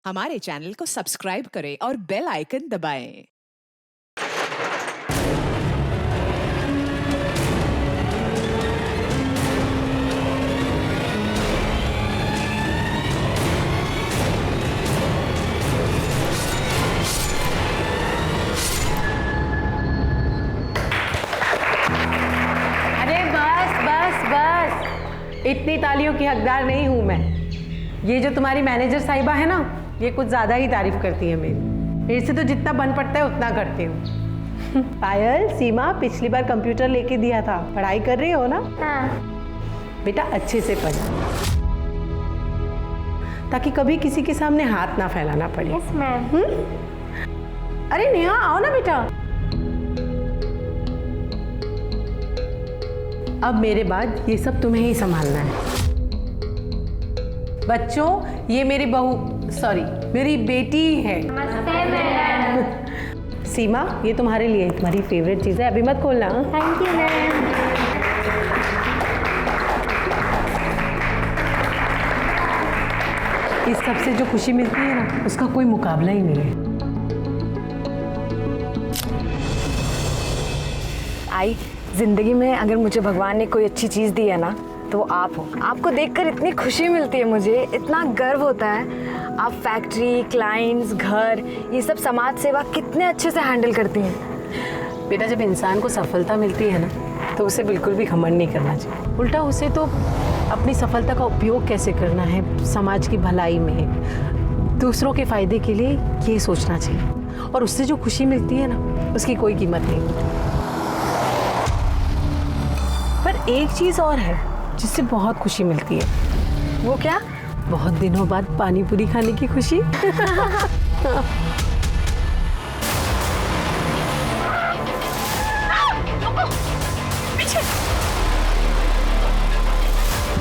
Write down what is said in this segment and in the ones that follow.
हमारे चैनल को सब्सक्राइब करें और बेल आइकन दबाएं। अरे बस बस बस, इतनी तालियों की हकदार नहीं हूं मैं। ये जो तुम्हारी मैनेजर साहिबा है ना, ये कुछ ज्यादा ही तारीफ करती है मेरी से तो जितना बन पड़ता है उतना करती हूँ। पायल, सीमा पिछली बार कंप्यूटर लेके दिया था, पढ़ाई कर रही हो ना? हाँ। बेटा अच्छे से पढ़, ताकि कभी किसी के सामने हाथ ना फैलाना पड़े। Yes ma'am. अरे नेहा आओ ना बेटा। अब मेरे बाद ये सब तुम्हें ही संभालना है। बच्चों, ये मेरी बहू, सॉरी मेरी बेटी है। नमस्ते मैम। सीमा, ये तुम्हारे लिए तुम्हारी फेवरेट चीज़ है, अभी मत खोलना। Thank you ma'am. इस सब से जो खुशी मिलती है ना, उसका कोई मुकाबला ही नहीं है। आई, जिंदगी में अगर मुझे भगवान ने कोई अच्छी चीज़ दी है ना तो वो आप हो। आपको देखकर इतनी खुशी मिलती है, मुझे इतना गर्व होता है। आप फैक्ट्री, क्लाइंट्स, घर, ये सब समाज सेवा कितने अच्छे से हैंडल करती हैं। बेटा, जब इंसान को सफलता मिलती है ना तो उसे बिल्कुल भी घमंड नहीं करना चाहिए। उल्टा उसे तो अपनी सफलता का उपयोग कैसे करना है समाज की भलाई में, दूसरों के फायदे के लिए, ये सोचना चाहिए। और उससे जो खुशी मिलती है ना, उसकी कोई कीमत नहीं। पर एक चीज़ और है जिससे बहुत खुशी मिलती है। वो क्या? बहुत दिनों बाद पानी पूरी खाने की खुशी।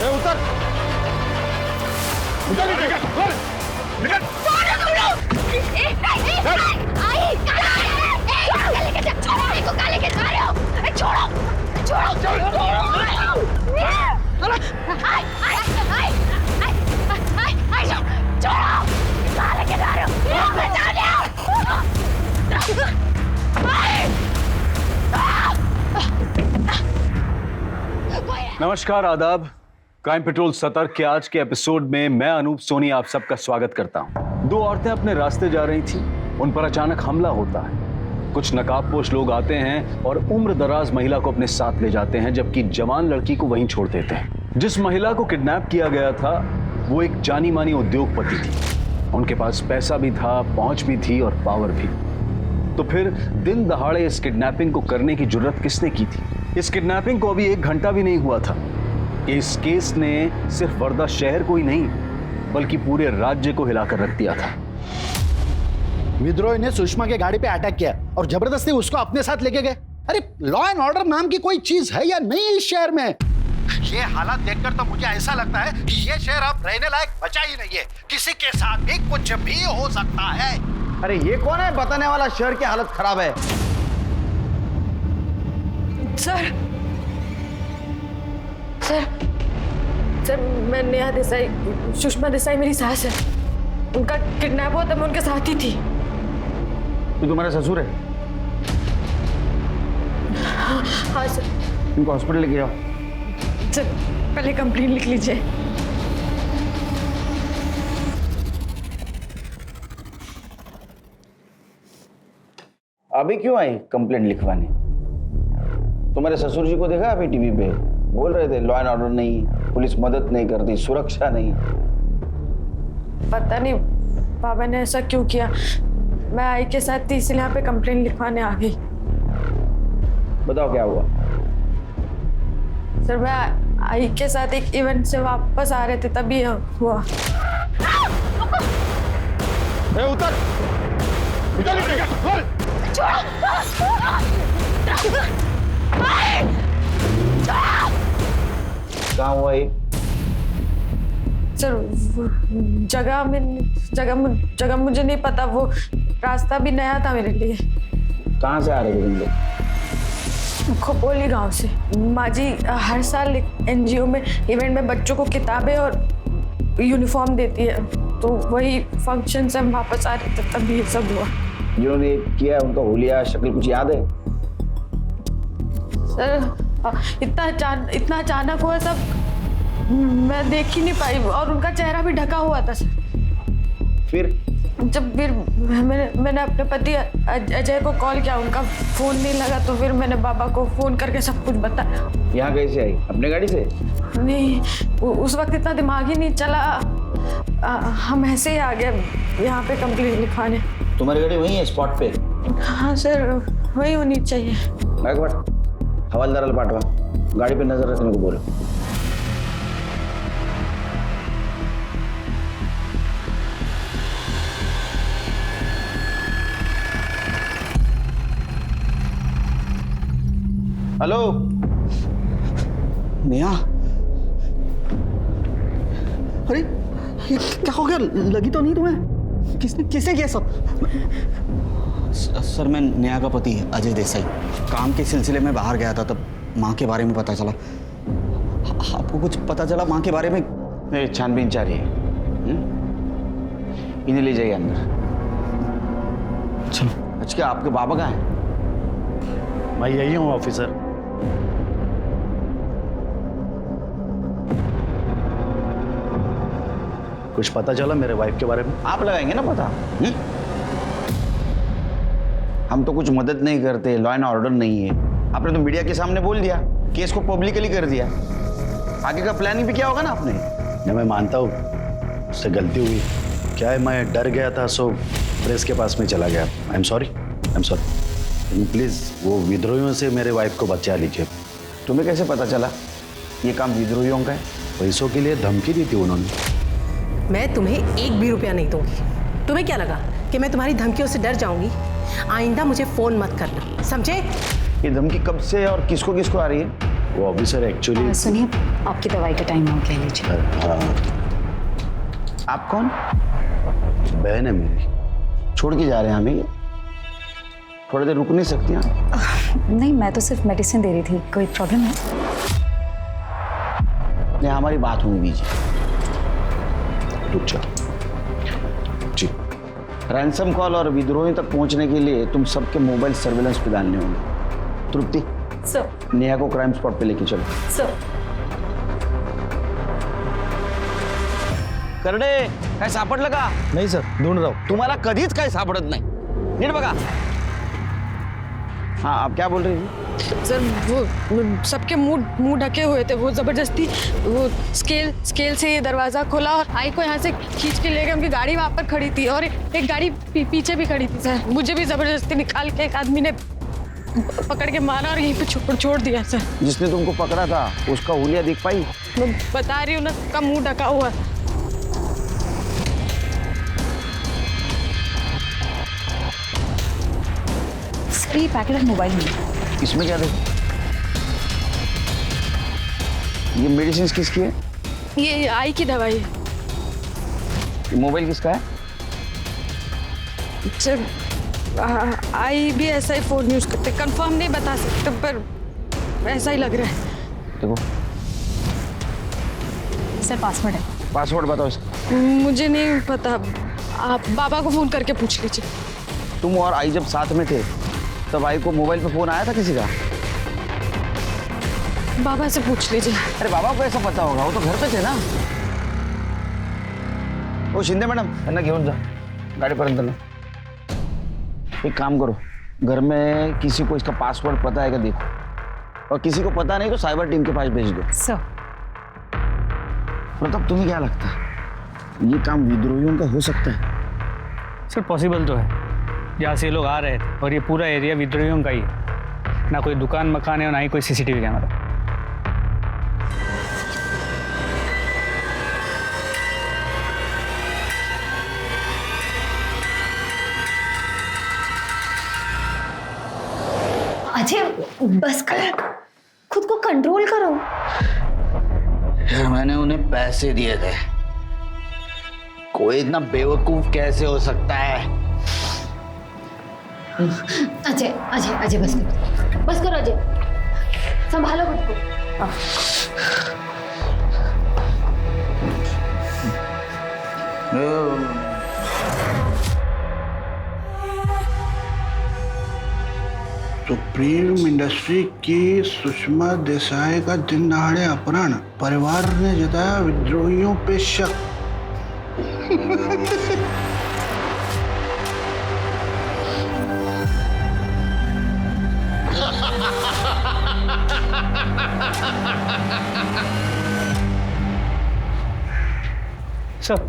उतर उतर नमस्कार, आदाब। क्राइम पेट्रोल सतर्क के आज के एपिसोड में मैं अनूप सोनी आप सबका स्वागत करता हूं। दो औरतें अपने रास्ते जा रही थीं, उन पर अचानक हमला होता है। कुछ नकाबपोश लोग आते हैं और उम्र दराज महिला को अपने साथ ले जाते हैं, जबकि जवान लड़की को वहीं छोड़ देते हैं। जिस महिला को किडनैप किया गया था वो एक जानी मानी उद्योगपति थी। उनके पास पैसा भी था, पहुंच भी थी और पावर भी। तो फिर दिन दहाड़े इस किडनैपिंग को करने की जुर्रत किसने की थी? इस किडनैपिंग को अभी 1 घंटा भी नहीं हुआ था। इस केस ने सिर्फ वर्धा शहर को ही नहीं बल्कि पूरे राज्य को हिलाकर रख दिया था। विद्रोही ने सुषमा के गाड़ी पे अटैक किया और जबरदस्ती उसको अपने साथ लेके गए। अरे लॉ एंड ऑर्डर नाम की कोई चीज है या नहीं इस शहर में? ये हालात देखकर तो मुझे ऐसा लगता है कि ये शहर अब रहने लायक बचा ही नहीं है। किसी के साथ भी कुछ भी हो सकता है। अरे ये कौन है बताने वाला शहर की हालत खराब है? सर, सर मैं नेहा देसाई, सुषमा देसाई मेरी सास है। उनका किडनैप हुआ तब मैं उनके साथ ही थी। तू तुम्हारा ससुर है? हाँ सर। इनको हॉस्पिटल लेके जाओ। सर पहले कंप्लेंट लिख लीजिए। अभी क्यों आई कंप्लेंट लिखवाने? तुम्हारे ससुर जी को देखा अभी टीवी पे बोल रहे थे लॉ एंड ऑर्डर नहीं, पुलिस मदद नहीं करती, सुरक्षा नहीं। पता नहीं बाबा ने ऐसा क्यों किया। मैं आई के साथ थी इसलिए यहाँ पे कंप्लेंट लिखवाने आ गई। बताओ क्या हुआ? सर मैं आई के साथ एक इवेंट से वापस आ रहे थे तभी हुआ। उतर कहाँ हुआ ये? सर जगह मुझे नहीं पता, वो रास्ता भी नया था मेरे लिए। कहाँ से आ रहे थे तुम लोग? खोपोली गांव से। माँ जी हर साल एक NGO में इवेंट में बच्चों को किताबें और यूनिफॉर्म देती है, तो वही फंक्शन से हम वापस आ रहे थे तब ये सब हुआ। जिन्होंने किया उनका हुलिया शक्ल कुछ याद है? सर इतना अचानक हुआ सब, मैं देख ही नहीं पाई और उनका चेहरा भी ढका हुआ था सर। फिर मैंने अपने पति अजय को कॉल किया, उनका फोन नहीं लगा, तो फिर मैंने बाबा को फोन करके सब कुछ बताया। यहाँ कैसे आई? अपने गाड़ी से? नहीं, उस वक्त इतना दिमाग ही नहीं चला, हम ऐसे ही आ गए यहाँ पे कंप्लेंट लिखवाने। तुम्हारी गाड़ी वही है स्पॉट पे? हाँ सर, वही होनी चाहिए। हवालदार पाठवा, गाड़ी पे नजर रखने को बोलो। हेलो नेहा, अरे ये क्या हो गया? लगी तो नहीं तुम्हें? किसने किया सब? सर मैं नेहा का पति अजय देसाई काम के सिलसिले में बाहर गया था, तब माँ के बारे में पता चला। आपको कुछ पता चला माँ के बारे में? मेरी छानबीन जारी है। इन्हें ले जाइए अंदर। चलो। अच्छा, क्या आपके बाबा कहाँ हैं? मैं यही हूँ ऑफिसर। कुछ पता चला मेरे वाइफ के बारे में? आप लगाएंगे ना पता? हम तो कुछ मदद नहीं करते, लॉ एंड ऑर्डर नहीं है। आपने तो मीडिया के सामने बोल दिया, केस को पब्लिकली कर दिया। आगे का प्लानिंग भी क्या होगा ना आपने? नहीं, मैं मानता हूँ उससे गलती हुई। क्या है, मैं डर गया था, सो प्रेस के पास में चला गया। I am sorry. प्लीज वो विद्रोहियों से मेरे वाइफ को बचा लीजिए। तुम्हें कैसे पता चला ये काम विद्रोहियों का है? पैसों के लिए धमकी दी थी उन्होंने। मैं तुम्हें एक भी रुपया नहीं दूंगी। तुम्हें क्या लगा कि मैं तुम्हारी धमकियों से डर जाऊंगी? आइंदा मुझे फोन मत करना, समझे? ये धमकी कब से और किसको किसको आ रही है? वो ऑफिसर एक्चुअली। सुनिए, आपकी दवाई का टाइम आउट ले लीजिए। आप कौन? बहन है मेरी। छोड़ के जा रहे हैं हमें? थोड़ी देर रुक नहीं सकती आप? नहीं, मैं तो सिर्फ मेडिसिन दे रही थी। कोई प्रॉब्लम है? नहीं, हमारी बात होने दीजिए। रुक जाओ जी। रैंसम कॉल और विद्रोही तक पहुंचने के लिए तुम सबके मोबाइल सर्विलेंस पे डालने होंगे। तृप्ति, सर। नेहा को क्राइम स्पॉट पे लेके चलो। सर। करडे, काय सापडलं का? नहीं सर, ढूंढ रहा हूँ। तुम्हाला कधीच काय सापडत नाही। नीट बघा। हाँ, आप क्या बोल रही थी? सर वो सबके मुंह ढके हुए थे, वो जबरदस्ती वो स्केल से ये दरवाजा खोला और आई को यहाँ से खींच के ले गए। उनकी गाड़ी वहाँ पर खड़ी थी और एक गाड़ी पीछे भी खड़ी थी सर। मुझे भी जबरदस्ती निकाल के एक आदमी ने पकड़ के मारा और यहीं पे छोड़ दिया सर। जिसने तुमको पकड़ा था उसका हुलिया दिख पाई? मैं बता रही हूँ ना, सबका मुंह ढका हुआ। सर ये पैकेट मोबाइल में। इसमें क्या देखो? ये मेडिसिन किसकी है? ये आई की दवाई है। मोबाइल किसका है? सर आई भी ऐसा ही फोन यूज करते, कंफर्म नहीं बता सकते पर ऐसा ही लग रहा है। देखो, सर पासवर्ड है। पासवर्ड बताओ इसका। मुझे नहीं पता, आप बाबा को फोन करके पूछ लीजिए। तुम और आई जब साथ में थे तब आई को मोबाइल पे फोन आया था किसी का? बाबा से पूछ लीजिए। अरे बाबा को ऐसा पता होगा, वो तो घर पे थे ना। ओ शिंदे मैडम, त्यांना घेऊन जा गाडीपर्यंत ना। एक काम करो, घर में किसी को इसका पासवर्ड पता है क्या देखो, और किसी को पता नहीं तो साइबर टीम के पास भेज दो। सर प्रताप, तुम्हें क्या लगता है ये काम विद्रोहियों का हो सकता है? सर पॉसिबल तो है, जहाँ से ये लोग आ रहे थे और ये पूरा एरिया विद्रोहियों का ही है। ना कोई दुकान मकान है और ना ही कोई सीसीटीवी कैमरा। अजय बस कर, खुद को कंट्रोल करो। यार मैंने उन्हें पैसे दिए थे, कोई इतना बेवकूफ कैसे हो सकता है? अजय अजय अजय बस करो अजय, संभालो खुद को। सुप्रीम इंडस्ट्री की सुषमा देसाई का दिन दहाड़े अपहरण, परिवार ने जताया विद्रोहियों पे शक। सर,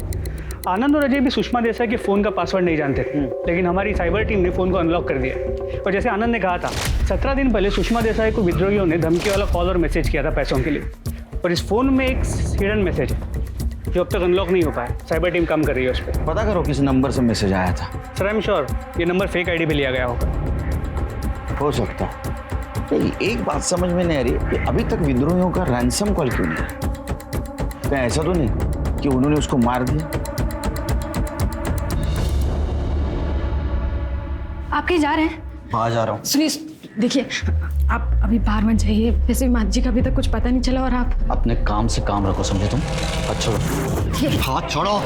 आनंद और अजय भी सुषमा देसाई के फ़ोन का पासवर्ड नहीं जानते थे, लेकिन हमारी साइबर टीम ने फ़ोन को अनलॉक कर दिया। और जैसे आनंद ने कहा था, 17 दिन पहले सुषमा देसाई को विद्रोहियों ने धमकी वाला कॉल और मैसेज किया था पैसों के लिए। और इस फ़ोन में एक हिडन मैसेज है जो अब तक अनलॉक नहीं हो पाया। साइबर टीम काम कर रही है उस पर। पता करो किस नंबर से मैसेज आया था। सर, आई एम श्योर ये नंबर फेक आईडी पे लिया गया होगा। हो सकता है। एक बात समझ में नहीं आ रही कि अभी तक विद्रोहियों का रैंसम कॉल क्यों नहीं आया? कहीं ऐसा तो नहीं कि उन्होंने उसको मार दिया? आप कहीं जा रहे हैं? हाँ जा रहा हूँ। सुनिए, देखिए, आप अभी बाहर मत जाइए। वैसे भी माँ जी का अभी तक कुछ पता नहीं चला और आप अपने काम से काम रखो, समझे तुम? हाथ छोड़ो। हाथ छोड़ो।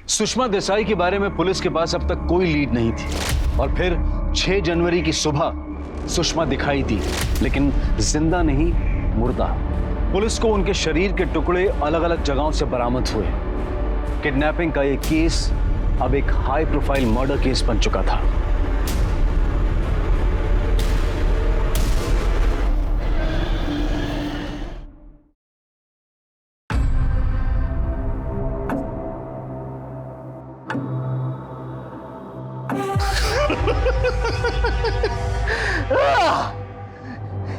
सुषमा देसाई के बारे में पुलिस के पास अब तक कोई लीड नहीं थी और फिर 6 जनवरी की सुबह सुषमा दिखाई दी, लेकिन जिंदा नहीं, मुर्दा। पुलिस को उनके शरीर के टुकड़े अलग अलग जगहों से बरामद हुए। किडनैपिंग का यह केस अब एक हाई प्रोफाइल मर्डर केस बन चुका था।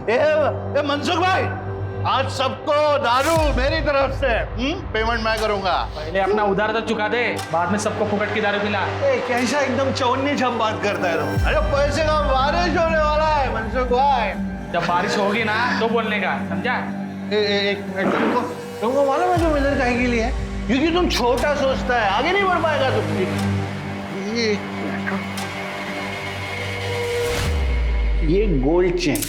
ए मनसुख भाई, आज सबको दारू मेरी तरफ से पेमेंट मैं करूंगा। पहले अपना उधार तो चुका दे, बाद में सबको फुकट की दारू पिला। कैसा एकदम चौनी छम बात करता है तुम? अरे पैसे का बारिश होने वाला है मनसुख भाई। जब बारिश होगी ना तो बोलने का, समझा? एक मिनट, तुमको मालूम है तुम इधर काहे के लिए? क्योंकि तुम छोटा सोचता है, आगे नहीं बढ़ पाएगा तुम। ये gold chain,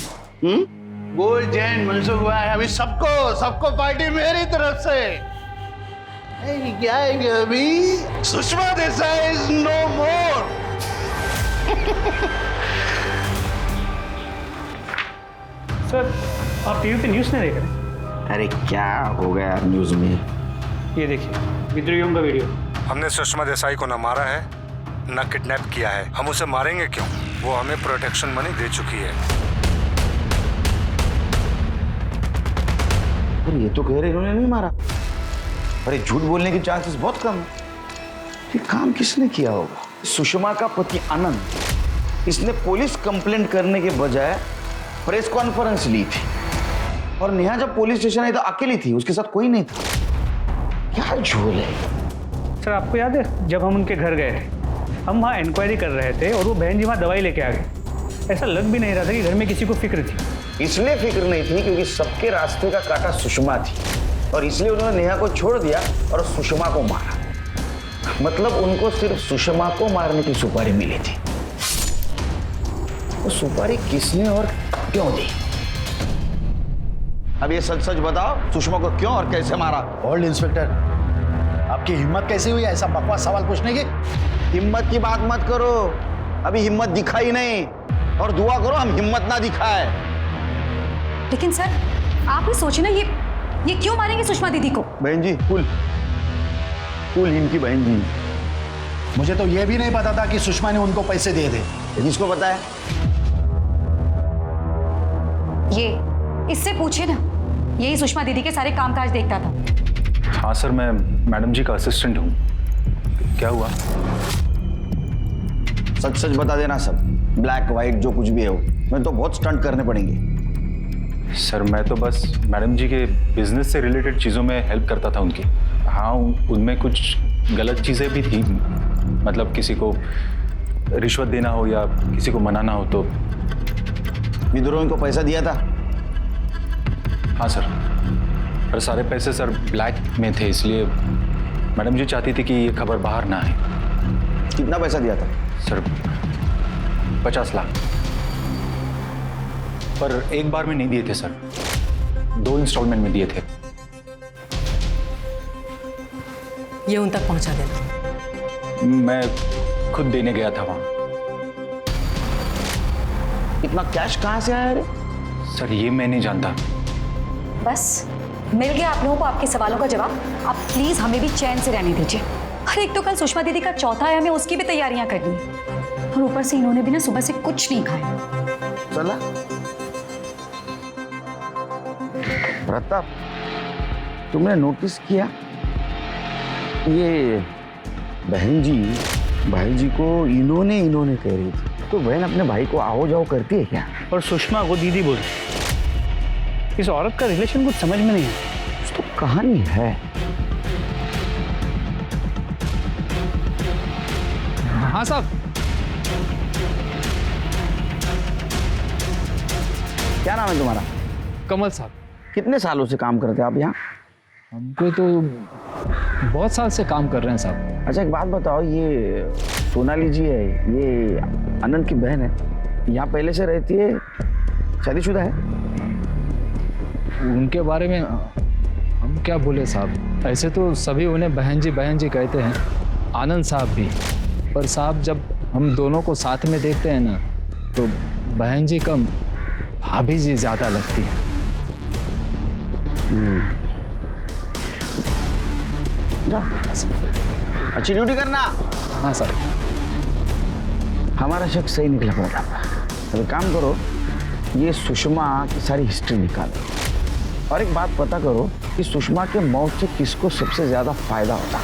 gold chain Mansukh भाई, अभी सबको पार्टी मेरी तरफ से। क्या है अभी? Sushma Desai is no more. Sir, आप टीवी पे न्यूज़ नहीं देख रहे? अरे क्या हो गया न्यूज में? ये देखिए, विद्रोहियों का वीडियो। हमने सुषमा देसाई को न मारा है न किडनैप किया है। हम उसे मारेंगे क्यों? वो हमें प्रोटेक्शन मनी दे चुकी है। ये तो कह रहे इन्होंने नहीं मारा। अरे झूठ बोलने की चांसेस बहुत कम है। ये काम किसने किया होगा? सुषमा का पति आनंद, इसने पुलिस कंप्लेंट करने के बजाय प्रेस कॉन्फ्रेंस ली थी और नेहा जब पुलिस स्टेशन आई तो अकेली थी, उसके साथ कोई नहीं था। क्या झोल है? सर, आपको याद है जब हम उनके घर गए, हम वहाँ इंक्वायरी कर रहे थे और वो बहन जी वहाँ दवाई लेके आ गए। ऐसा लग भी नहीं रहा था कि घर में किसी को फिक्र थी। इसलिए फिक्र नहीं थी क्योंकि सबके रास्ते का कांटा सुषमा थी और इसलिए उन्होंने नेहा को छोड़ दिया और सुषमा को मारा। मतलब उनको सिर्फ सुषमा को मारने की सुपारी मिली थी। वो सुपारी किसने और क्यों दी? अब ये सच सच बताओ, सुषमा को क्यों और कैसे मारा? होल्ड इंस्पेक्टर, आपकी हिम्मत कैसी हुई ऐसा बकवास सवाल पूछने की? हिम्मत की बात मत करो। अभी हिम्मत दिखाई नहीं, और दुआ करो हम हिम्मत ना दिखाए। लेकिन सर आप ही सोचिए ना, ये क्यों मारेंगे सुषमा दीदी को? बहन जी कुल इनकी बहन जी। मुझे तो ये भी नहीं पता था कि सुषमा ने उनको पैसे दिए थे। किसको पता है? ये इससे पूछे ना, यही सुषमा दीदी के सारे कामकाज देखता था। हाँ सर, मैं मैडम जी का असिस्टेंट हूँ। क्या हुआ? सच सच बता देना सब, ब्लैक व्हाइट जो कुछ भी है वो। मैं तो बहुत स्टंट करने पड़ेंगे। सर मैं तो बस मैडम जी के बिजनेस से रिलेटेड चीज़ों में हेल्प करता था उनकी। हाँ, उनमें कुछ गलत चीज़ें भी थी, मतलब किसी को रिश्वत देना हो या किसी को मनाना हो तो। विद्रोही को पैसा दिया था? हाँ सर, पर सारे पैसे सर ब्लैक में थे, इसलिए मैडम जी चाहती थी कि ये खबर बाहर ना आए। कितना पैसा दिया था? सर 50 लाख, पर एक बार में नहीं दिए थे सर, 2 इंस्टॉलमेंट में दिए थे। ये उन तक पहुंचा देना। मैं खुद देने गया था वहां। इतना कैश कहां से आया रे? सर ये मैं नहीं जानता। बस मिल गया आप लोगों को आपके सवालों का जवाब। आप प्लीज हमें भी चैन से रहने दीजिए। अरे एक तो कल सुषमा दीदी का चौथा है, हमें उसकी भी तैयारियां करनी है, और ऊपर से इन्होंने भी ना सुबह से कुछ नहीं खाया। चला प्रताप, तुमने नोटिस किया ये बहन जी भाई जी को इन्होंने कह रही थी, तो बहन अपने भाई को आओ जाओ करती है क्या? और सुषमा को दीदी बोली। इस औरत का रिलेशन कुछ समझ में नहीं है। तो कहानी है। हाँ साहब। क्या नाम है तुम्हारा? कमल साहब। कितने सालों से काम करते हैं आप यहाँ? हमको तो बहुत साल से काम कर रहे हैं साहब। अच्छा एक बात बताओ, ये सोनाली जी है, ये आनंद की बहन है, यहाँ पहले से रहती है, शादीशुदा है? उनके बारे में हम क्या बोले साहब, ऐसे तो सभी उन्हें बहन जी कहते हैं, आनंद साहब भी। पर साहब जब हम दोनों को साथ में देखते हैं ना, तो बहन जी कम भाभी जी ज़्यादा लगती है। अच्छी ड्यूटी करना। हाँ सर। हमारा शक सही निकला पड़ा था। अब काम करो, ये सुषमा की सारी हिस्ट्री निकालो, और एक बात पता करो कि सुषमा के मौत से किसको सबसे ज्यादा फायदा होता।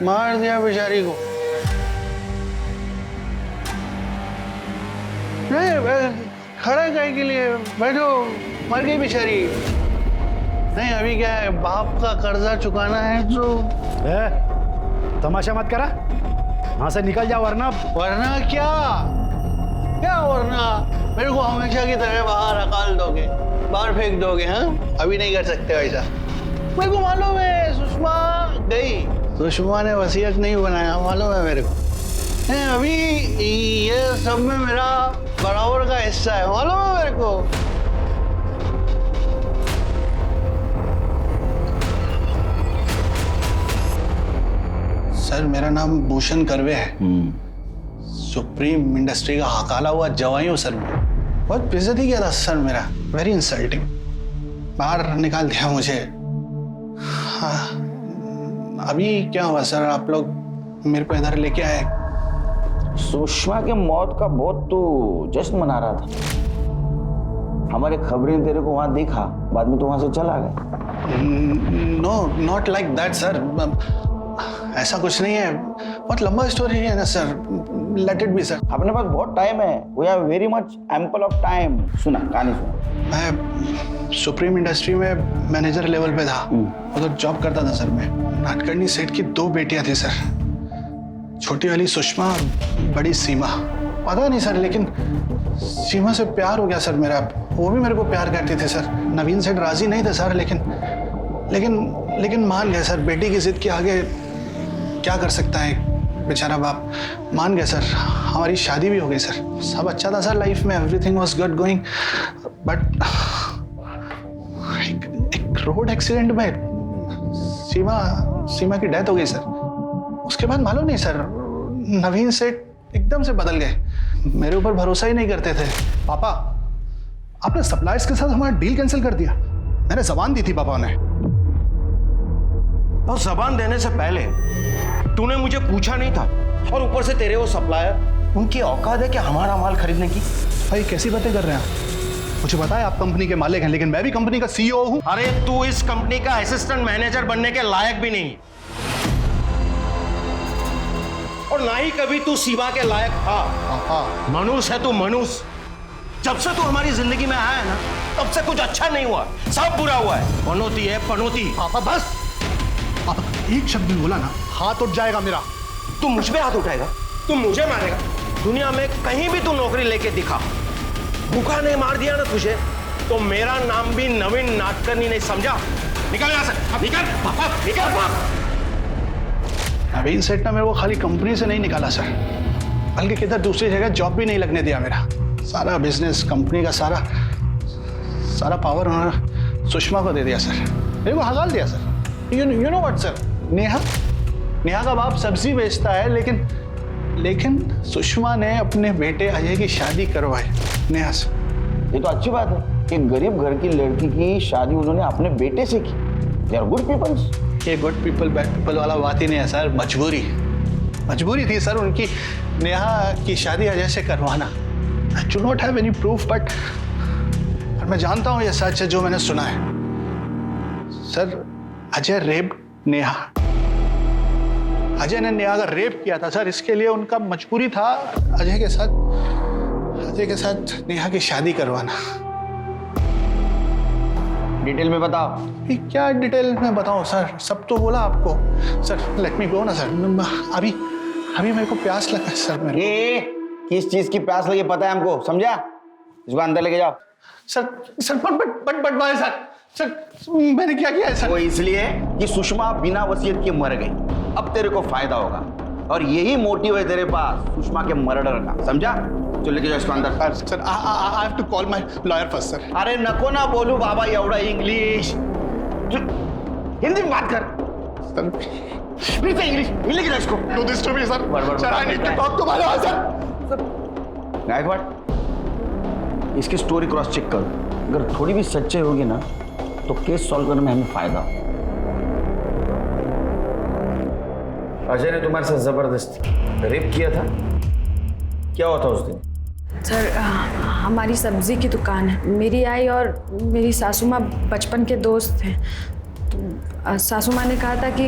मार दिया बेचारी को। नहीं, खड़ा काहे के लिए? बैठो, मर गई बेचारी। नहीं अभी क्या है, बाप का कर्जा चुकाना है तो। तमाशा मत करा, वहां से निकल जा, वरना क्या वरना? मेरे को हमेशा की तरह बाहर अकाल दोगे, बाहर फेंक दोगे? हाँ, अभी नहीं कर सकते वैसा। मेरे को मालूम है सुषमा गई, सुषमा ने वसीयत नहीं बनाया, मालूम है मेरे को। अभी ये सब में मेरा बराबर का हिस्सा है, मालूम है मेरे को। सर मेरा नाम भूषण करवे है, सुप्रीम इंडस्ट्री का हकाला हुआ जवाई हूँ सर। मैं बहुत बेइज्जती किया था सर मेरा, वेरी इंसल्टिंग, बाहर निकाल दिया मुझे। हाँ अभी क्या हुआ सर, आप लोग मेरे को इधर लेके आए? सुषमा के मौत का बहुत तो जश्न मना रहा था, हमारे खबरें तेरे को वहां देखा, बाद में तो वहां से चला गया। No not like that sir, ऐसा कुछ नहीं है, बहुत लंबा स्टोरी है ना sir, let it be sir. अपने पास बहुत टाइम है, we have very much ample of time. सुना कहानी सुना। मैं सुप्रीम इंडस्ट्री में मैनेजर लेवल पे था, उधर जॉब करता था सर। मैं नाटकर्णी सेठ की 2 बेटियां थी सर, छोटी वाली सुषमा, बड़ी सीमा। पता नहीं सर, लेकिन सीमा से प्यार हो गया सर मेरा, वो भी मेरे को प्यार करती थी सर। नवीन सेठ राजी नहीं थे सर, लेकिन मान गए सर। बेटी की जिद के आगे क्या कर सकता है बेचारा बाप मान गया सर, हमारी शादी भी हो गई सर, सब अच्छा था सर लाइफ में, everything was good going, but एक रोड एक्सीडेंट में सीमा की डेथ हो गई सर। उसके बाद मालूम नहीं सर, नवीन सेठ एकदम से बदल गए, मेरे ऊपर भरोसा ही नहीं करते थे। पापा, आपने सप्लायर्स के साथ हमारा डील कैंसिल कर दिया। मैंने जबान दी थी पापा ने। और जबान देने से पहले तूने मुझे पूछा नहीं था, और ऊपर से तेरे वो सप्लायर, उनकी औकात है कि हमारा माल खरीदने की। भाई कैसी बातें कर रहे हैं आप? मुझे पता है आप कंपनी के मालिक हैं, लेकिन मैं भी कंपनी का सीईओ हूं। अरे तू इस कंपनी का असिस्टेंट मैनेजर बनने के लायक भी नहीं, और ना ही कभी तू सीमा के लायक था। मनुष्य है तू, मनुष्य। जब से तू हमारी जिंदगी में आया है ना, तब से कुछ अच्छा नहीं हुआ, सब बुरा हुआ है। पनौती है पनौती। पापा बस, पापा एक शब्द भी बोला ना हाथ उठ जाएगा मेरा। तू मुझ पे हाथ उठाएगा? तू मुझे मारेगा? दुनिया में कहीं भी तू नौकरी लेके दिखा, भूखा नहीं मार दिया ना तुझे, तो मेरा नाम भी नवीन नाटकर्णी नहीं, समझा? निकल यहां से, निकल पापा, निकल पापा। नवीन सेठ ने मेरे को खाली कंपनी से नहीं निकाला सर, बल्कि किधर दूसरी जगह जॉब भी नहीं लगने दिया। मेरा सारा बिजनेस, कंपनी का सारा पावर उन्होंने सुषमा को दे दिया सर, मेरे को हगाल दिया sir. You know what sir, Neha का बाप सब्जी बेचता है, लेकिन सुषमा ने अपने बेटे अजय की शादी करवाई नेहा से। ये तो अच्छी बात है कि गरीब घर की लड़की की शादी उन्होंने अपने बेटे से की। They are good peoples. ये गुड पीपल बैड पीपल वाला बात ही नहीं है सर, मजबूरी थी सर उनकी नेहा की शादी अजय से करवाना। I do not have any proof, but मैं जानता हूँ ये सच है जो मैंने सुना है। सर अजय रेप नेहा, अजय ने नेहा का रेप किया था सर, इसके लिए उनका मजबूरी था अजय के साथ नेहा की शादी करवाना। डिटेल में बताओ। क्या डिटेल में बताऊं सर, सब तो बोला आपको सर। लेट मी गो ना सर, अभी मेरे को प्यास लगा सर। मेरे किस चीज की प्यास लगी पता है हमको, समझा? इसको अंदर लेके जाओ। सर बट भाई सर मैंने क्या किया है सर? वो इसलिए कि सुषमा बिना वसीयत के मर गई, अब तेरे को फायदा होगा, और यही मोटिव है तेरे पास सुषमा के मर्डर का, समझा? चल लेके जाओ इसको अंदर। Sir I have to call my lawyer first sir. अरे नको ना बोलू बाबा एवढा इंग्लिश, हिंदी में बात कर सर। प्लीज इंग्लिश लेके जाओ इसको। Do this to me sir. Sir I need to talk to my lawyer sir. Gaikwad, इसकी स्टोरी क्रॉस चेक कर, अगर थोड़ी भी सच्चाई होगी ना तो केस सॉल्व करने में हमें फायदा। अजय ने तुम्हारे साथ जबरदस्ती रेप किया था, क्या हुआ था उस दिन? सर हमारी सब्जी की दुकान है, मेरी आई और मेरी सासू माँ बचपन के दोस्त थे। तो सासू माँ ने कहा था कि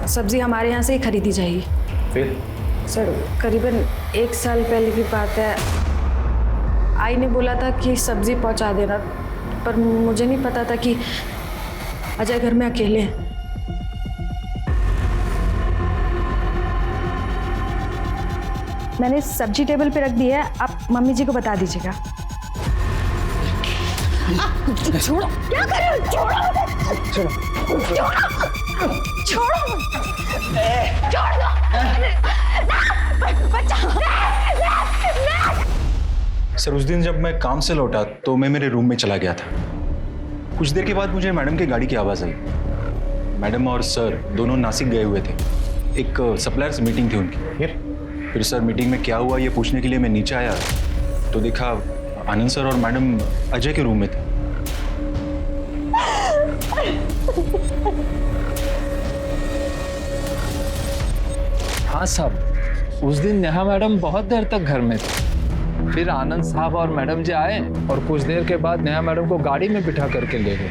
सब्जी हमारे यहाँ से ही खरीदी जाएगी। फिर? सर करीबन 1 साल पहले की बात है, आई ने बोला था कि सब्जी पहुँचा देना, पर मुझे नहीं पता था कि अजय घर में अकेले हैं। मैंने सब्जी टेबल पे रख दी है, आप मम्मी जी को बता दीजिएगा। छोड़ो, क्या कर रहे हो? छोड़ो, छोड़ो, सर उस दिन जब मैं काम से लौटा तो मैं मेरे रूम में चला गया था। कुछ देर के बाद मुझे मैडम की गाड़ी की आवाज़ आई। मैडम और सर दोनों नासिक गए हुए थे, एक सप्लायर्स मीटिंग थी उनकी। फिर सर मीटिंग में क्या हुआ ये पूछने के लिए मैं नीचे आया तो देखा आनंद सर और मैडम अजय के रूम में थे। हाँ साहब, उस दिन नेहा मैडम बहुत देर तक घर में थे। फिर आनंद साहब और मैडम जी आए और कुछ देर के बाद नेहा मैडम को गाड़ी में बिठा करके ले गए।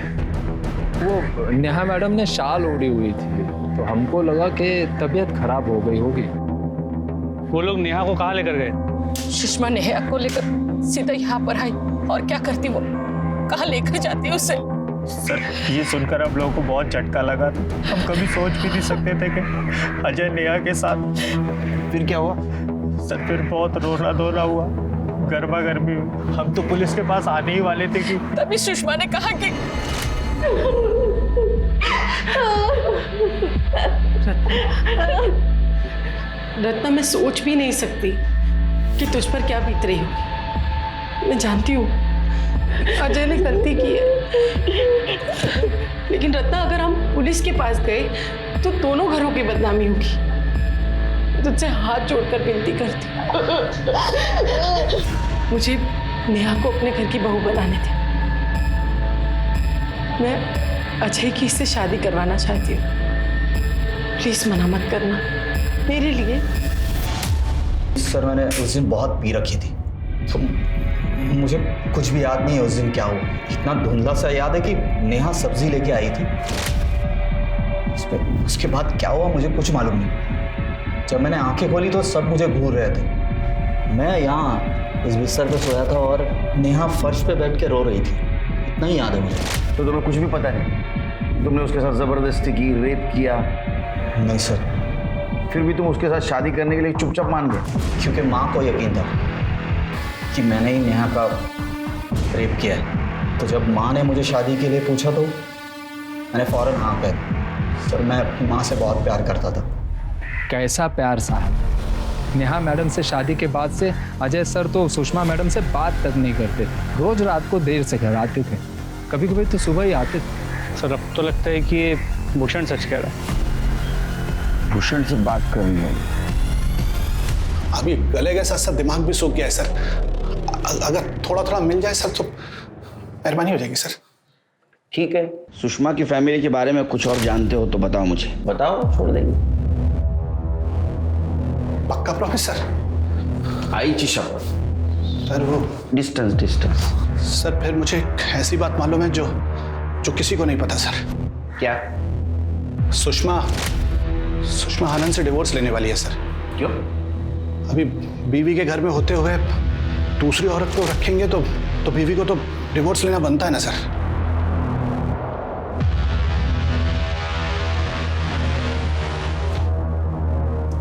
वो नेहा मैडम ने शाल ओढ़ी हुई थी तो हमको लगा कि तबीयत खराब हो गई होगी। वो लोग नेहा को कहाँ लेकर गए? सुषमा नेहा को लेकर सीधा यहाँ पर आई, और क्या करती वो, कहाँ लेकर जाती उसे? सर ये सुनकर हम लोगों को बहुत झटका लगा था, हम कभी सोच भी नहीं सकते थे कि अजय नेहा के साथ। फिर क्या हुआ? सर फिर बहुत रोना धोना हुआ, गर्मा गर्मी। हम तो पुलिस के पास आने ही वाले थे कि तभी सुषमा ने कहा कि रत्ना, मैं सोच भी नहीं सकती कि तुझ पर क्या बीत रही होगी। मैं जानती हूँ अजय ने गलती की है, लेकिन रत्ना अगर हम पुलिस के पास गए तो दोनों घरों की बदनामी होगी। तुझसे हाथ जोड़कर विनती करती हूँ, मुझे नेहा को अपने घर की बहू बनाने दे। मैं अजय की इससे शादी करवाना चाहती हूँ। प्लीज मना मत करना मेरे लिए। सर मैंने उस दिन बहुत पी रखी थी, तो मुझे कुछ भी याद नहीं है उस दिन क्या हुआ। इतना धुंधला सा याद है कि नेहा सब्जी लेके आई थी, उसके बाद क्या हुआ मुझे कुछ मालूम नहीं। जब मैंने आंखें खोली तो सब मुझे घूर रहे थे। मैं यहाँ इस बिस्तर पे सोया था और नेहा फर्श पे बैठ के रो रही थी, इतना ही याद है मुझे। तो तुम्हें कुछ भी पता नहीं? तुमने उसके साथ जबरदस्ती की, रेप किया? नहीं सर। फिर भी तुम उसके साथ शादी करने के लिए चुपचाप मान गए? क्योंकि माँ को यकीन था कि मैंने ही नेहा का रेप किया है। तो जब माँ ने मुझे शादी के लिए पूछा तो मैंने फौरन हाँ कह दी। सर मैं अपनी माँ से बहुत प्यार करता था। कैसा प्यार साहब। नेहा मैडम से शादी के बाद से अजय सर तो सुषमा मैडम से बात तक नहीं करते। रोज रात को देर से घर आते थे, कभी कभी तो सुबह ही आते थे। सर अब तो लगता है कि ये भूषण सच कह रहा है। भूषण से बात कर रही है। अभी गले के साथ साथ दिमाग भी सूख गया है सर। अगर थोड़ा थोड़ा मिल जाए सर तो मेहरबानी हो जाएगी सर। ठीक है, सुषमा की फैमिली के बारे में कुछ और जानते हो तो बताओ मुझे। बताओ, छोड़ देंगे। पक्का प्रॉमिस सर? आईची शपथ सर। वो डिस्टेंस सर, फिर मुझे एक ऐसी बात मालूम है जो किसी को नहीं पता सर। क्या? सुषमा आनंद से डिवोर्स लेने वाली है सर। क्यों? अभी बीवी के घर में होते हुए दूसरी औरत को रखेंगे तो बीवी को तो डिवोर्स लेना बनता है ना सर।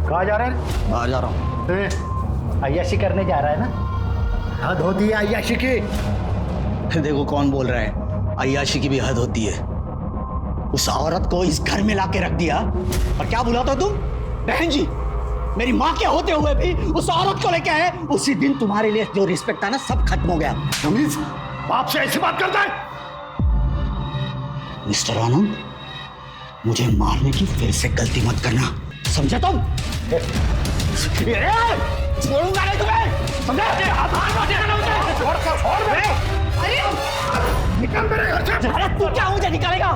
कहाँ जा रहे हैं? बाहर जा रहा हूँ। अय्याशी करने जा रहा है ना? हद होती है अय्याशी की। देखो कौन बोल रहा है, अय्याशी की भी हद होती है। उस औरत को इस घर में लाके रख दिया और क्या बुलाता तुम? बहन जी। मेरी माँ के होते हुए भी उस औरत को लेके आए। उसी दिन तुम्हारे लिए जो रिस्पेक्ट था ना सब खत्म हो गया। तमीज, बाप से ऐसी बात करता है? मिस्टर आनंद, मुझे मारने की फिर से गलती मत करना, समझे तुम? छोड़ूंगा नहीं तुम्हें, समझे? निकल मेरे घर से। अरे तू क्या मुझे निकालेगा?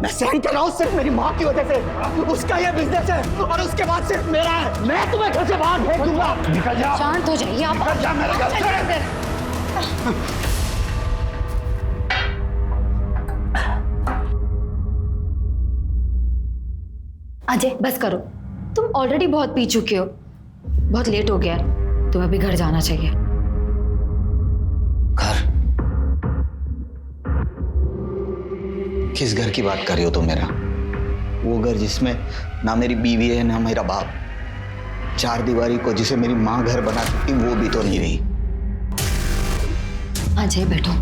मैं सहन कर रहा हूँ सिर्फ मेरी माँ की वजह से। उसका ये बिजनेस है और उसके बाद सिर्फ मेरा है। मैं तुम्हें घर से बाहर भेज दूंगा। निकल जा। शांत हो जाइए आप। निकल जा मेरे घर से। अजय बस करो, तुम ऑलरेडी बहुत पी चुके हो, बहुत लेट हो गया है, तुम्हें अभी घर जाना चाहिए। घर? किस घर की बात कर रही हो तुम मेरा? वो घर जिसमें ना मेरी बीवी है ना मेरा बाप। चार दीवारी को जिसे मेरी माँ घर बना सकती वो भी तो नहीं रही। अजय बैठो,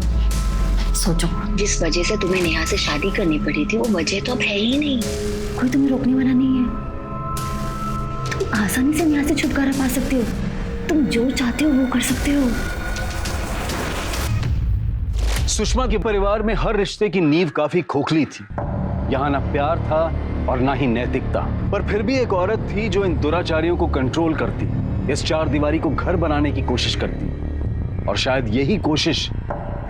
सोचो। जिस वजह से तुम्हें नेहा से शादी करनी पड़ी थी वो वजह तो अब है ही नहीं। कोई तुम्हें रोकने वाला नहीं है। तुम आसानी से नेहा से छुटकारा पा सकते हो। तुम जो चाहते हो वो कर सकते हो। सुषमा के परिवार में हर रिश्ते की नींव काफी खोखली थी। यहाँ ना प्यार था और ना ही नैतिकता, पर फिर भी एक औरत थी जो इन दुराचारियों को कंट्रोल करती, इस चार दीवारी को घर बनाने की कोशिश करती, और शायद यही कोशिश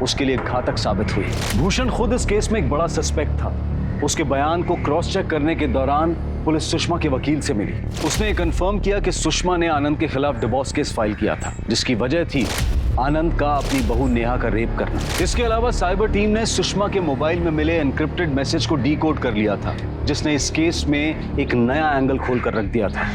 उसके लिए घातक साबित हुई। भूषण खुद इस केस में एक बड़ा सस्पेक्ट था। उसके बयान को क्रॉस चेक करने के दौरान पुलिस सुषमा के वकील से मिली। उसने कंफर्म किया कि सुषमा ने आनंद के खिलाफ डिवोर्स केस फाइल किया था, जिसकी वजह थी आनंद का अपनी बहू नेहा का रेप करना। इसके अलावा साइबर टीम ने सुषमा के मोबाइल में मिले एनक्रिप्टेड मैसेज को डीकोड कर लिया था, जिसने इस केस में एक नया एंगल खोल कर रख दिया था।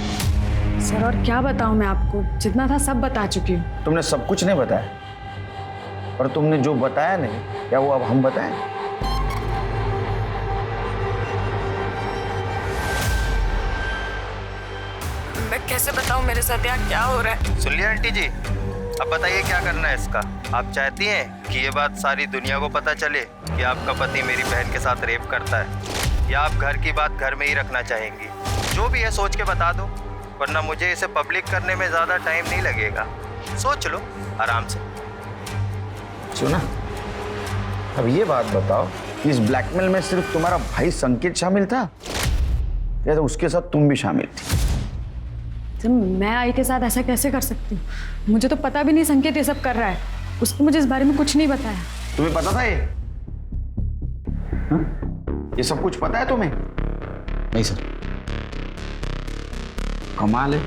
सर और क्या बताऊं मैं आपको, जितना था सब बता चुकी हूँ। तुमने सब कुछ नहीं बताया, और तुमने जो बताया नहीं, क्या वो अब हम बताएं? मैं कैसे बताऊं मेरे साथ यहाँ क्या हो रहा है? सुन लिया आंटी जी, अब बताइए क्या करना है इसका। आप चाहती हैं कि ये बात सारी दुनिया को पता चले कि आपका पति मेरी बहन के साथ रेप करता है, या आप घर की बात घर में ही रखना चाहेंगी? जो भी है सोच के बता दो, वरना मुझे इसे पब्लिक करने में ज्यादा टाइम नहीं लगेगा। सोच लो आराम से। सुना, अब ये बात बताओ, इस ब्लैकमेल में सिर्फ तुम्हारा भाई संकेत शामिल था या तो उसके साथ तुम भी शामिल थी? तो मैं आई के साथ ऐसा कैसे कर सकती हूँ? मुझे तो पता भी नहीं संकेत ये सब कर रहा है। उसने मुझे इस बारे में कुछ नहीं बताया। तुम्हें पता था ये? ये सब कुछ पता है तुम्हें? नहीं सर। कमाल है,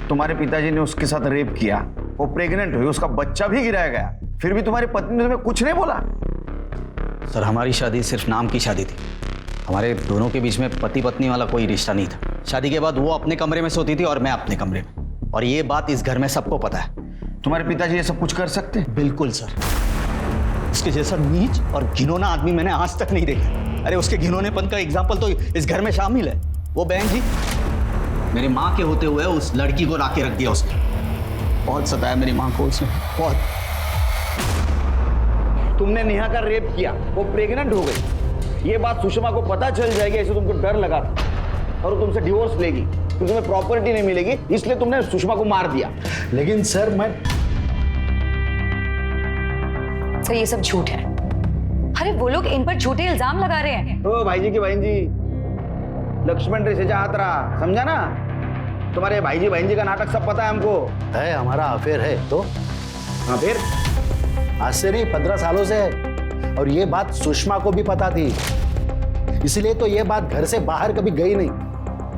तुम्हारे पिताजी ने उसके साथ रेप किया, वो प्रेग्नेंट हुई, उसका बच्चा भी गिराया गया, फिर भी तुम्हारी पत्नी ने तुम्हें कुछ नहीं बोला? सर हमारी शादी सिर्फ नाम की शादी थी। हमारे दोनों के बीच में पति पत्नी वाला कोई रिश्ता नहीं था। शादी के बाद वो अपने कमरे में सोती थी और मैं अपने कमरे में, और ये बात इस घर में सबको पता है। तुम्हारे पिताजी ये सब कुछ कर सकते हैं? बिल्कुल सर। उसके जैसा नीच और घिनौना आदमी मैंने आज तक नहीं देखा। अरे उसके घिनौनेपन का एग्जाम्पल तो इस घर में शामिल है। वो बहन जी, मेरी माँ के होते हुए उस लड़की को लाके रख दिया उसने। बहुत सताया मेरी माँ को उसने, बहुत। तुमने नेहा का रेप किया, वो प्रेग्नेंट हो गई, ये बात सुषमा को पता चल जाएगी, ऐसे तुमको डर लगा था, और वो तुमसे डिवोर्स लेगी, तो तुम्हें प्रॉपर्टी नहीं मिलेगी, इसलिए तुमने सुषमा को मार दिया। लेकिन सर मैं सर ये सब झूठ है। अरे वो लोग इन पर झूठे इल्जाम लगा रहे हैं। ओ भाईजी की बहन जी, लक्ष्मण रेषा हाथ रहा, समझा ना? तुम्हारे भाईजी बहन जी का नाटक सब पता है हमको। है, हमारा अफेयर है तो। हाँ फिर? आज से नहीं, 15 सालों से है, और ये बात सुषमा को भी पता थी, इसलिए तो ये बात घर से बाहर कभी गई नहीं।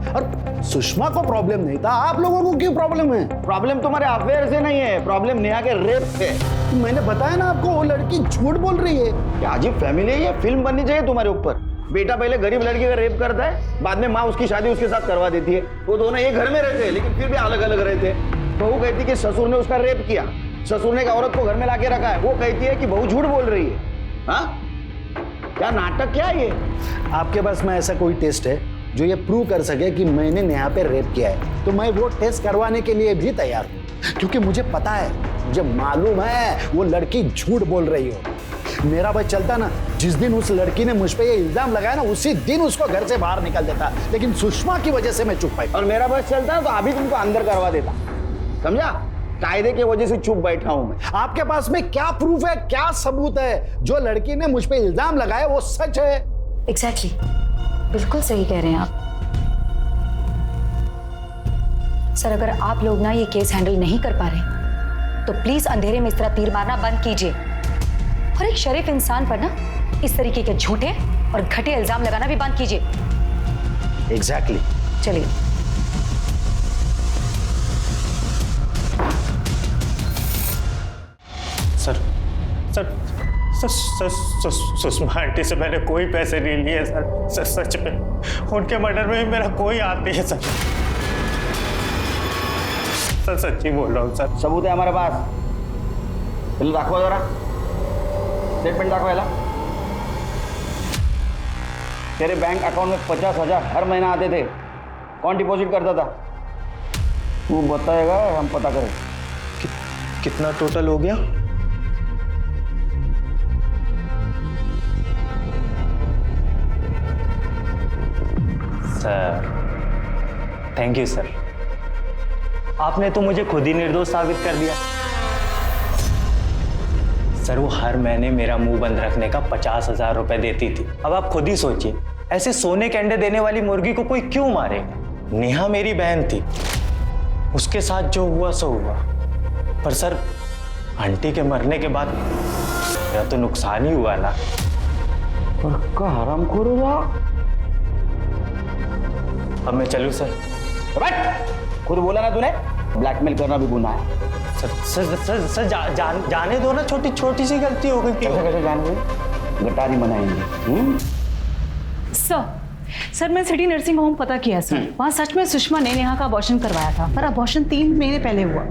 और सुषमा को प्रॉब्लम नहीं था, आप लोगों को क्यों प्रॉब्लम है? प्रॉब्लम तुम्हारे अफेयर से नहीं है, प्रॉब्लम नेहा के रेप से। मैंने बताया ना आपको, वो लड़की झूठ बोल रही है। क्या अजीब फैमिली है ये, फिल्म बननी चाहिए तुम्हारे ऊपर। बेटा पहले गरीब लड़की का रेप करता है, बाद में माँ उसकी शादी उसके साथ करवा देती है। वो दोनों एक घर में रहते हैं लेकिन फिर भी अलग अलग रहते हैं। बहू कहती कि ससुर ने उसका रेप किया, ससुर ने एक औरत को घर में लाके रखा है, वो कहती है कि बहू झूठ बोल रही है। हाँ, क्या नाटक क्या है ये? आपके पास में ऐसा कोई टेस्ट है जो ये प्रूव कर सके कि मैंने नेहा पे रेप किया है? तो मैं वो टेस्ट करवाने के लिए भी तैयार हूँ, क्योंकि मुझे पता है, मुझे मालूम है वो लड़की झूठ बोल रही हो। मेरा बस चलता ना, जिस दिन उस लड़की ने मुझ पे ये इल्जाम लगाया ना, उसी दिन उसको घर से बाहर निकल देता, लेकिन सुषमा की वजह से मैं चुप पाई। और मेरा बस चलता तो अभी तुमको अंदर करवा देता, समझा? कायदे की वजह से चुप बैठा हूं मैं। आपके पास में क्या प्रूफ है, क्या सबूत है? जो लड़की ने मुझ पे इल्जाम लगाया वो सच है? एग्जैक्टली, बिल्कुल सही कह रहे हैं आप। सर अगर आप लोग ना ये केस हैंडल नहीं कर पा रहे तो प्लीज अंधेरे में इस तरह तीर मारना बंद कीजिए, और एक शरीफ इंसान पर ना इस तरीके के झूठे और घटिया इल्जाम लगाना भी बंद कीजिए। एग्जैक्टली। चलिए। सर सुषमा आंटी से मैंने कोई पैसे नहीं लिए सर। सच में उनके मर्डर में भी मेरा कोई हाथ नहीं है सर। सर सच्ची बोल रहा हूँ सर। सबूत है हमारे पास, चलो दाखवा जरा, स्टेटमेंट दाखवायला। तेरे बैंक अकाउंट में 50,000 हर महीना आते थे, कौन डिपॉजिट करता था? तू बताएगा, हम पता करें। कितना टोटल हो गया? सर थैंक यू सर, आपने तो मुझे खुद ही निर्दोष साबित कर दिया। सर वो हर महीने मेरा मुंह बंद रखने का 50,000 रुपए देती थी। अब आप खुद ही सोचिए, ऐसे सोने के अंडे देने वाली मुर्गी को कोई क्यों मारेगा? नेहा मेरी बहन थी, उसके साथ जो हुआ सो हुआ, पर सर आंटी के मरने के बाद मेरा तो नुकसान ही हुआ ना। पक्का हरामखोर होगा। अब मैं चलूं सर? खुद बोला ना तूने, ब्लैकमेल करना भी गुनाह है। सर जाने दो ना, छोटी छोटी सी गलती हो गई। कैसे जाने दो? गटारी बनाएंगे। सर मैं सिटी नर्सिंग होम पता किया सर, वहाँ सच में सुषमा ने नेहा का अबॉर्शन करवाया था, पर अबॉर्शन 3 महीने पहले हुआ,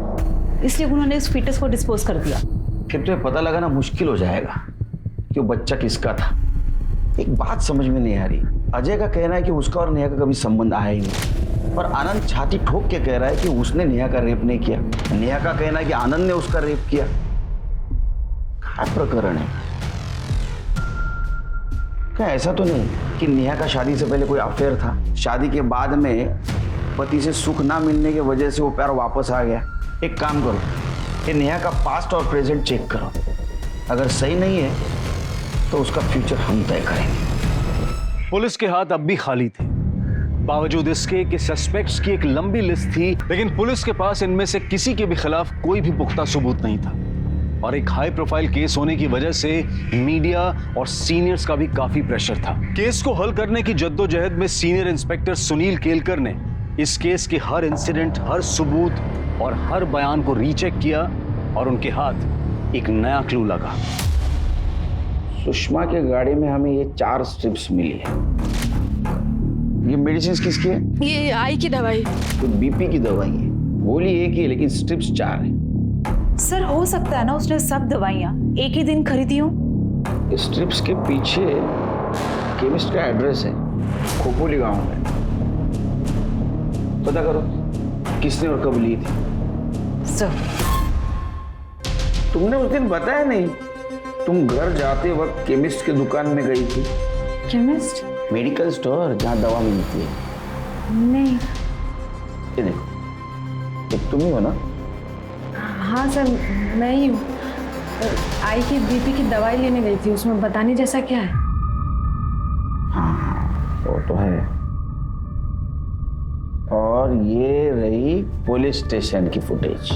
इसलिए उन्होंने इस फीटस को डिस्पोज कर दिया। फिर तो पता लगाना मुश्किल हो जाएगा कि वो बच्चा किसका था। एक बात समझ में नहीं आ रही, अजय का कहना है कि उसका और नेहा का कभी संबंध आया ही नहीं, और आनंद छाती ठोक के कह रहा है कि उसने नेहा का रेप नहीं किया। नेहा का कहना है कि आनंद ने उसका रेप किया। क्या प्रकरण है? क्या ऐसा तो नहीं कि नेहा का शादी से पहले कोई अफेयर था, शादी के बाद में पति से सुख ना मिलने की वजह से वो प्यार वापस आ गया। एक काम करो, ये नेहा का पास्ट और प्रेजेंट चेक करो। अगर सही नहीं है तो उसका फ्यूचर हम तय करेंगे। पुलिस के हाथ अब भी खाली थे। बावजूद इसके कि सस्पेक्ट्स की एक लंबी लिस्ट थी, लेकिन पुलिस के पास इनमें से किसी के भी खिलाफ कोई भी पुख्ता सबूत नहीं था। और एक हाई प्रोफाइल केस होने की वजह से मीडिया और सीनियर्स का भी काफी प्रेशर था। केस को हल करने की जद्दोजहद में सीनियर इंस्पेक्टर सुनील केलकर ने इस केस के हर इंसिडेंट, हर सबूत और हर बयान को रीचेक किया और उनके हाथ एक नया क्लू लगा। सुषमा के गाड़ी में हमें ये 4 स्ट्रिप्स मिली है। ये मेडिसिन किसकी है? ये आई की दवाई। तो बीपी की दवाई है। गोली एक ही है लेकिन स्ट्रिप्स 4 है। सर हो सकता है ना उसने सब दवाइयाँ एक ही दिन खरीदी हो। स्ट्रिप्स के पीछे केमिस्ट का एड्रेस है, खोपोली गांव में। पता करो किसने और कब ली थी। सर तुमने उस दिन बताया नहीं, तुम घर जाते वक्त केमिस्ट के दुकान में गई थी। केमिस्ट? मेडिकल स्टोर जहाँ दवा मिलती है। नहीं। ये देखो, तो तुम ही हो ना? हाँ सर, मैं ही हूँ। आई की बीपी की दवाई लेने गई थी, उसमें बताने जैसा क्या है? हाँ वो तो है। और ये रही पुलिस स्टेशन की फुटेज।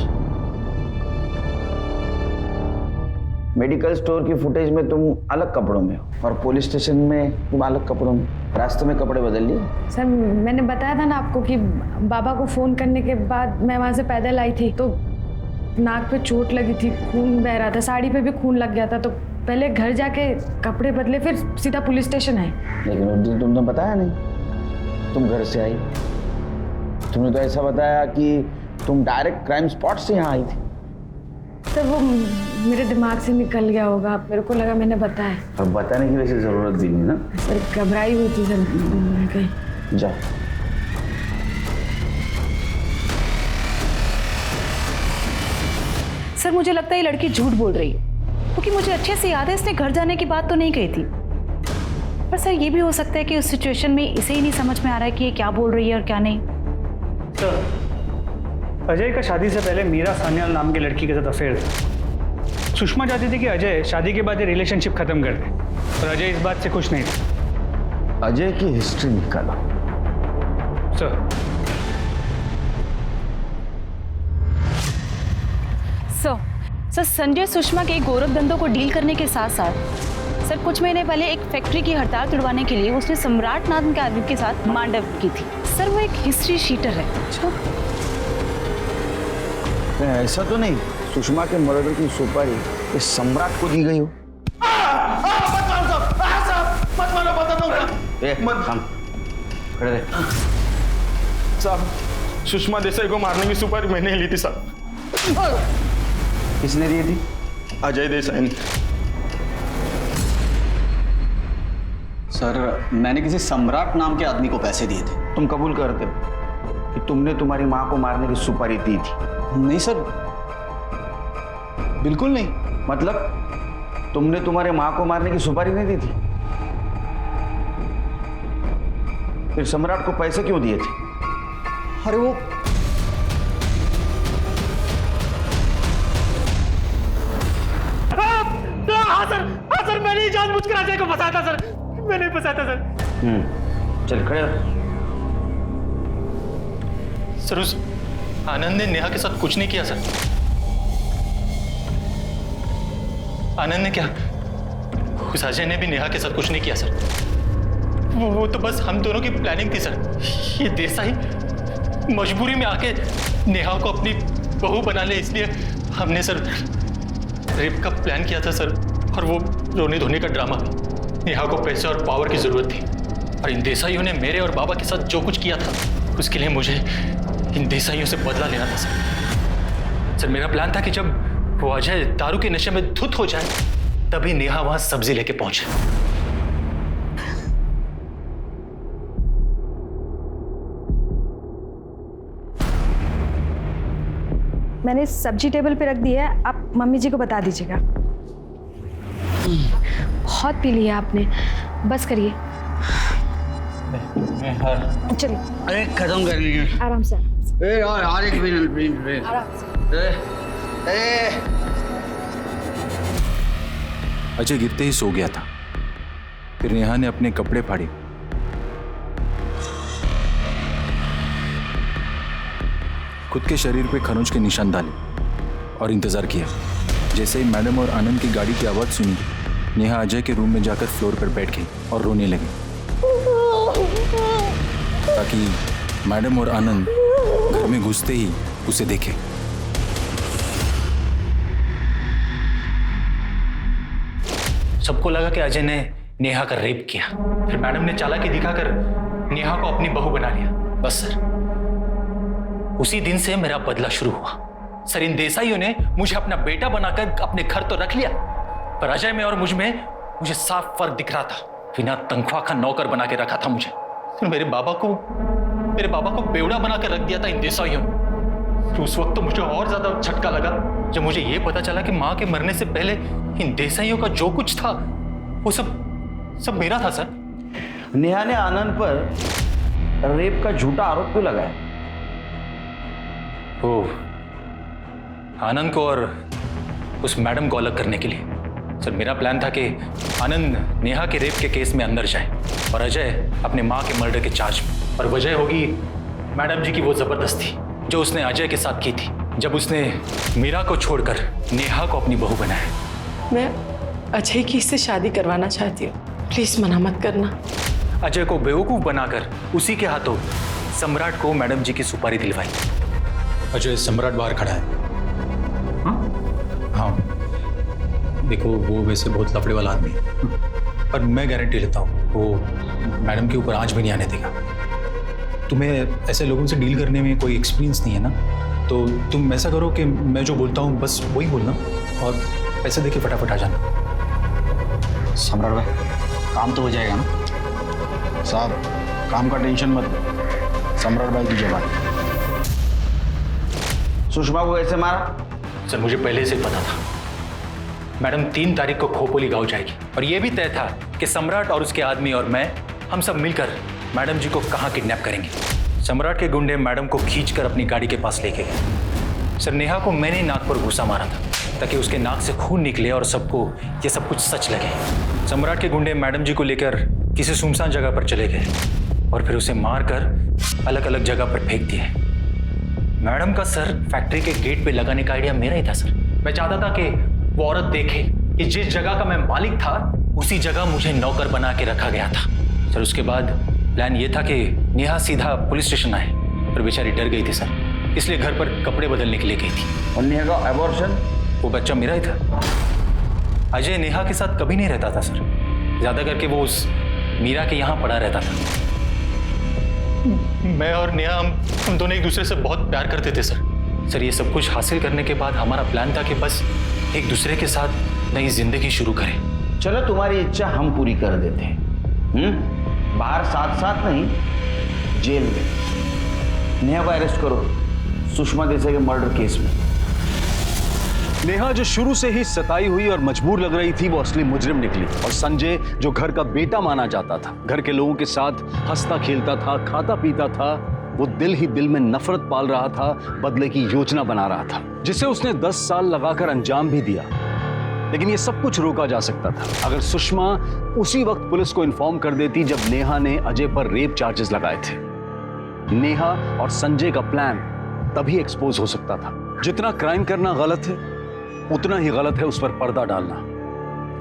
मेडिकल स्टोर की फुटेज में तुम अलग कपड़ों में हो और पुलिस स्टेशन में तुम अलग कपड़ों में। रास्ते में कपड़े बदल लिए? सर मैंने बताया था ना आपको कि बाबा को फोन करने के बाद मैं वहाँ से पैदल आई थी, तो नाक पे चोट लगी थी, खून बह रहा था, साड़ी पे भी खून लग गया था, तो पहले घर जाके कपड़े बदले फिर सीधा पुलिस स्टेशन आए। लेकिन उस दिन तुमने बताया नहीं, तुम घर से आई। तुमने तो ऐसा बताया कि तुम डायरेक्ट क्राइम स्पॉट से यहाँ आई थी। सर वो मेरे दिमाग से निकल गया होगा, मेरे को लगा मैंने बताया। और बताने की वैसे जरूरत भी नहीं ना। सर घबराई हुई थी सर, कहीं। जाओ। सर मुझे लगता है ये लड़की झूठ बोल रही है, क्योंकि मुझे अच्छे से याद है इसने घर जाने की बात तो नहीं कही थी। पर सर ये भी हो सकता है कि उस सिचुएशन में इसे ही नहीं समझ में आ रहा है कि ये क्या बोल रही है और क्या नहीं। सर अजय का शादी से पहले मीरा सान्याल नाम की लड़की के साथ अफेयर था। सुषमा चाहती थी कि अजय शादी के बाद ये रिलेशनशिप खत्म कर दे, पर अजय इस बात से खुश नहीं था। अजय की हिस्ट्री निकाला। सर सर संजय सुषमा के गोरख धंधों को डील करने के साथ साथ सर कुछ महीने पहले एक फैक्ट्री की हड़ताल तुड़वाने के लिए उसने सम्राट नाम के आदमी के साथ मांडव की थी। सर वो एक हिस्ट्री शीटर है। अच्छा ऐसा तो नहीं सुषमा के मर्डर की सुपारी इस सम्राट को दी गई हो? खड़े रहे। साहब सुषमा देसाई को मारने की सुपारी मैंने ली थी साहब। किसने दी थी? अजय देसाई ने। सर मैंने किसी सम्राट नाम के आदमी को पैसे दिए थे। तुम कबूल करते हो कि तुमने तुम्हारी माँ को मारने की सुपारी दी थी? नहीं सर, बिल्कुल नहीं। मतलब तुमने तुम्हारे माँ को मारने की सुपारी नहीं दी थी? फिर सम्राट को पैसे क्यों दिए थे? अरे वो हाँ सर मैंने ही जानबूझ कर अजय को फंसाया था सर, मैंने ही फंसाया था सर। चल खड़े सर उस आनंद ने नेहा के साथ कुछ नहीं किया सर। आनंद ने क्या, उस अजय ने भी नेहा के साथ कुछ नहीं किया सर। वो तो बस हम दोनों की प्लानिंग थी सर। ये देसाई मजबूरी में आके नेहा को अपनी बहू बना ले, इसलिए हमने सर रेप का प्लान किया था सर। और वो रोने धोने का ड्रामा, नेहा को पैसे और पावर की जरूरत थी, और इन देसाइयों ने मेरे और बाबा के साथ जो कुछ किया था उसके लिए मुझे इन देसाइयों से बदला लेना था सर। मेरा प्लान था कि जब वो अजय दारू के नशे में धुत हो जाए तभी नेहा वहां सब्जी लेके पहुंचे। मैंने सब्जी टेबल पे रख दी है, आप मम्मी जी को बता दीजिएगा। बहुत पी लिया आपने, बस करिए। चलिए अरे खत्म कर लीजिए आराम से यार एक मिनट प्लीज आराम से। अजय गिरते ही सो गया था। फिर नेहा ने अपने कपड़े फाड़े, खुद के शरीर पे खरोंच के निशान डाले और इंतजार किया। जैसे ही मैडम और आनंद की गाड़ी की आवाज सुनी, नेहा अजय के रूम में जाकर फ्लोर पर बैठ गई और रोने लगी, ताकि मैडम और आनंद घर में घुसते ही उसे देखे। सबको लगा कि अजय ने नेहा का रेप किया। फिर मैडम ने चालाकी दिखाकर नेहा को अपनी बहू बना लिया। बस सर, उसी दिन से मेरा बदला शुरू हुआ। सर, इन देसाइयों ने मुझे अपना बेटा बनाकर अपने घर तो रख लिया, पर अजय में और मुझ में मुझे साफ फर्क दिख रहा था। बिना तनख्वाह का नौकर बना के रखा था मुझे। मेरे बाबा को बेवड़ा बनाकर रख दिया था इन देसाइयों ने। उस वक्त तो मुझे और ज्यादा झटका लगा जब मुझे यह पता चला कि मां के मरने से पहले इन देसाइयों का जो कुछ था वो सब मेरा था। सर, नेहा ने आनंद पर रेप का झूठा आरोप क्यों लगाया? वो आनंद को और उस मैडम को अलग करने के लिए। सर, मेरा प्लान था कि आनंद नेहा के रेप के केस में अंदर जाए और अजय अपने मां के मर्डर के चार्ज में। और वजह होगी मैडम जी की वो जबरदस्ती जो उसने अजय के साथ की थी, जब उसने मीरा को छोड़कर नेहा को अपनी बहू बनाया। मैं अजय की इससे शादी करवाना चाहती हूँ, प्लीज मना मत करना। अजय को बेवकूफ बनाकर उसी के हाथों सम्राट को मैडम जी की सुपारी दिलवाई। अजय, सम्राट बाहर खड़ा है। हाँ, देखो वो वैसे बहुत लफड़े वाला आदमी है, पर मैं गारंटी लेता हूँ वो मैडम के ऊपर आंच भी नहीं आने देगा। तुम्हें ऐसे लोगों से डील करने में कोई एक्सपीरियंस नहीं है ना, तो तुम ऐसा करो कि मैं जो बोलता हूँ बस वही बोलना और पैसे देके फटाफट आ जाना। सम्राट भाई, काम तो हो जाएगा ना? साहब, काम का टेंशन मत लो, सम्राट भाई की जबान। सुषमा को कैसे मारा? सर, मुझे पहले से पता था मैडम 3 तारीख को खोपोली गांव जाएगी, और यह भी तय था कि सम्राट और उसके आदमी और मैं, हम सब मिलकर मैडम जी को कहां किडनैप करेंगे। सम्राट के गुंडे मैडम को खींचकर अपनी गाड़ी के पास लेके गए। सर, नेहा को मैंने नाक पर घूसा मारा था ताकि उसके नाक से खून निकले और सबको ये सब कुछ सच लगे। सम्राट के गुंडे मैडम जी को लेकर किसी सुनसान जगह पर चले गए और फिर उसे मारकर अलग अलग जगह पर फेंक दिए। मैडम का सर फैक्ट्री के गेट पे लगाने का आइडिया मेरा ही था। सर, मैं चाहता था कि वो औरत देखे कि जिस जगह का मैं मालिक था उसी जगह मुझे नौकर बना के रखा गया था। सर, उसके बाद प्लान ये था कि नेहा सीधा पुलिस स्टेशन आए, पर बेचारी डर गई थी सर, इसलिए घर पर कपड़े बदलने के लिए गई थी। और नेहा का एबॉर्शन? वो बच्चा मेरा ही था। अजय नेहा के साथ कभी नहीं रहता था सर, ज्यादा करके वो उस मीरा के यहाँ पड़ा रहता था। मैं और नेहा हम दोनों एक दूसरे से बहुत प्यार करते थे सर। ये सब कुछ हासिल करने के बाद हमारा प्लान था कि बस एक दूसरे के साथ नई जिंदगी शुरू करें। चलो, तुम्हारी इच्छा हम पूरी कर देते हैं। बाहर साथ साथ नहीं, जेल में नेहा को अरेस्ट करो सुषमा देसाई के मर्डर केस में। नेहा जो शुरू से ही सताई हुई और मजबूर लग रही थी, वो असली मुजरिम निकली। और संजय जो घर का बेटा माना जाता था, घर के लोगों के साथ हंसता खेलता था, खाता पीता था, वो दिल ही दिल में नफरत पाल रहा था, बदले की योजना बना रहा था, जिसे उसने 10 साल लगाकर अंजाम भी दिया। लेकिन ये सब कुछ रोका जा सकता था अगर सुषमा उसी वक्त पुलिस को इन्फॉर्म कर देती जब नेहा ने अजय पर रेप चार्जेस लगाए थे। नेहा और संजय का प्लान तभी एक्सपोज हो सकता था। जितना क्राइम करना गलत है, उतना ही गलत है उस पर पर्दा डालना।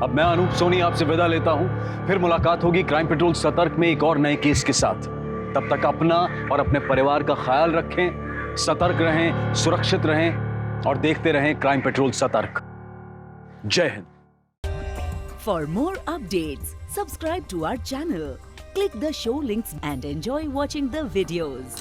अब मैं अनूप सोनी आपसे विदा लेता हूं, फिर मुलाकात होगी क्राइम पेट्रोल सतर्क में एक और नए केस के साथ। तब तक अपना और अपने परिवार का ख्याल रखें, सतर्क रहें, सुरक्षित रहें और देखते रहें क्राइम पेट्रोल सतर्क। जय Hind. For more updates, subscribe to our channel, click the show links and enjoy watching the videos.